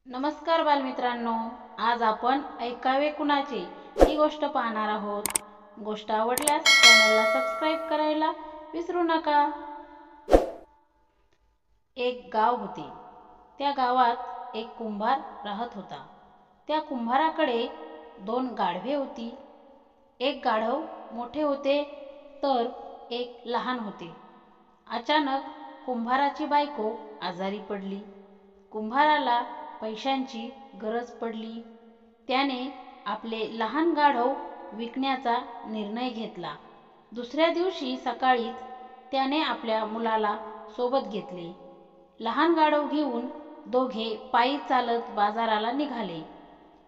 नमस्कार बालमित्रांनो, आज आपण ऐकावे कुणाचे ही गोष्ट पाहणार आहोत। गोष्ट आवडल्यास चॅनलला सबस्क्राइब करायला विसरू नका। एक गाव होते। त्या गावात एक कुंभार राहत होता। त्या कुंभाराकडे 2 गाढवे होती। एक गाढव मोठे होते तर एक लहान होते। अचानक कुंभाराची बायको आजारी पडली। कुंभाराला पैशांची गरज पडली। त्याने आपले लहान गाढव विकण्याचा निर्णय घेतला। दुसऱ्या दिवशी सकाळीच त्याने आपल्या मुलाला सोबत घेतले। लहान गाढव घेऊन दोघे पायी चालत बाजाराला निघाले।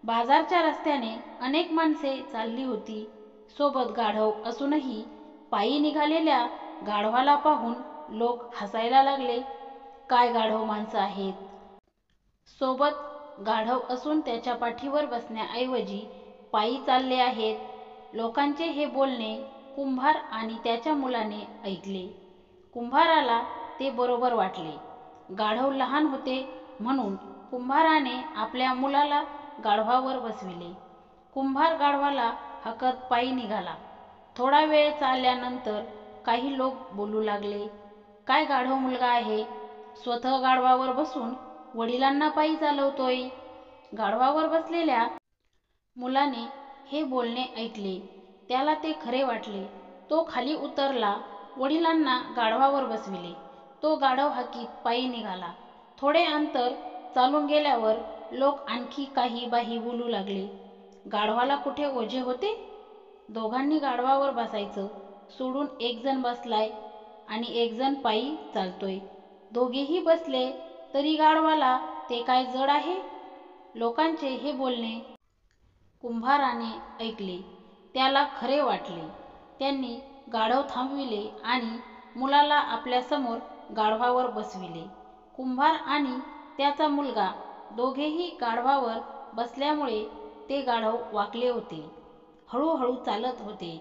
बाजारच्या रस्त्याने अनेक माणसे चालली होती। सोबत गाढव असूनही पायी निघालेल्या गाढवाला पाहून लोक हसायला लागले। काय गाढव माणसं आहेत! सोबत गाढव असून त्याच्या पाठीवर बसण्याऐवजी पायी चालले आहेत। लोकांचे हे बोलणे कुंभार आणि त्याच्या मुलाने ऐकले। कुंभाराला ते बरोबर वाटले। गाढव लहान होते म्हणून कुंभाराने आपल्या मुलाला गाढवावर बसविले। कुंभार गाढवाला हाकत पायी निघाला। थोडा वेळ चालल्यानंतर काही लोक बोलू लागले, काय गाढव मुलगा आहे! स्वतः गाढवावर बसून वडिलांना पायी चालवतोय। गाढवावर बसलेल्या मुलाने हे बोलणे ऐकले। त्याला ते खरे वाटले। तो खाली उतरला, वडिलांना गाढवावर बसविले। तो गाढव हाकीत पायी निघाला। थोडे अंतर चालून गेल्यावर लोक आणखी काही बाही बोलू लागले, गाढवाला कुठे ओझे होते! दोघांनी गाढवावर बसायचं सोडून एक जण बसलाय आणि एक जण पायी चालतोय। दोघेही बसले तरी गाढवाला ते काय जड आहे! लोकांचे हे बोलणे कुंभाराने ऐकले। त्याला खरे वाटले। त्यांनी गाढव थांबविले आणि मुलाला आपल्या समोर गाढवावर बसविले। कुंभार आणि त्याचा मुलगा दोघेही गाढवावर बसल्यामुळे ते गाढव वाकले होते, हळूहळू चालत होते।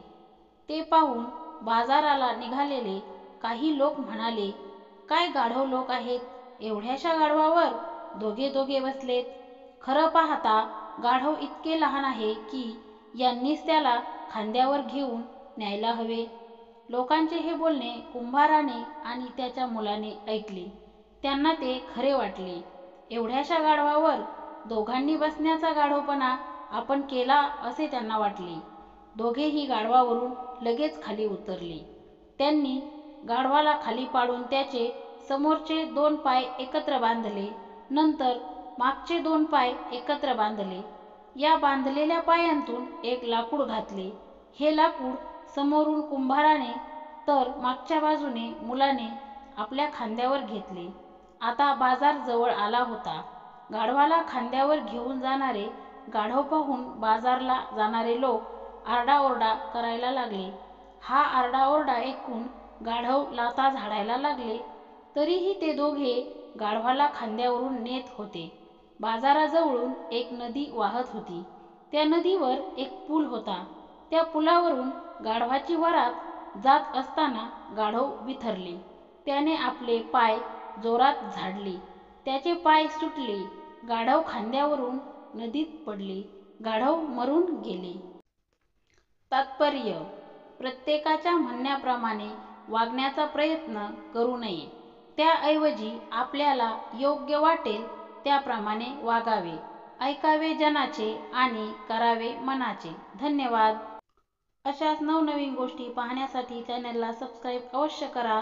ते पाहून बाजाराला निघालेले काही लोक म्हणाले, काय गाढव लोक आहेत! एवढ्याशा गाढवावर दोघे दोघे बसलेत! खरं पाहता गाढव इतके लहान आहे की यांनीच त्याला खांद्यावर घेऊन न्यायला हवे। लोकांचे हे बोलणे कुंभाराने आणि त्याच्या मुलाने ऐकले। त्यांना ते खरे वाटले। एवढ्याशा गाढवावर दोघांनी बसण्याचा गाढवपणा आपण केला असे त्यांना वाटले। दोघेही गाढवावरून लगेच खाली उतरले। त्यांनी गाढवाला खाली पाडून त्याचे समोरचे 2 पाय एकत्र बांधले, नंतर मागचे 2 पाय एकत्र बांधले। या बांधलेल्या पायांतून एक लाकूड घातले। हे लाकूड समोरून कुंभाराने तर मागच्या बाजूने मुलाने आपल्या खांद्यावर घेतले। आता बाजार जवळ आला होता। गाढवाला खांद्यावर घेऊन जाणारे गाढव पाहून बाजारला जाणारे लोक आरडाओरडा करायला लागले। हा आरडाओरडा ऐकून गाढव लाथा झाडायला लागले। तरीही ते दोघे गाढवाला खांद्यावरून नेत होते। बाजाराजवळून एक नदी वाहत होती। त्या नदीवर एक पूल होता। त्या पुलावरून गाढवाची वरात जात असताना गाढव बिथरले। त्याने आपले पाय जोरात झाडले। त्याचे पाय सुटले। गाढव खांद्यावरून नदीत पडले। गाढव मरून गेले। तात्पर्य: प्रत्येकाच्या म्हणण्याप्रमाणे वागण्याचा प्रयत्न करू नये। त्याऐवजी आपल्याला योग्य वाटेल त्याप्रमाणे वागावे। ऐकावे जनाचे आणि करावे मनाचे। धन्यवाद। अशाच नवनवीन गोष्टी पाहण्यासाठी चॅनलला सबस्क्राइब अवश्य करा।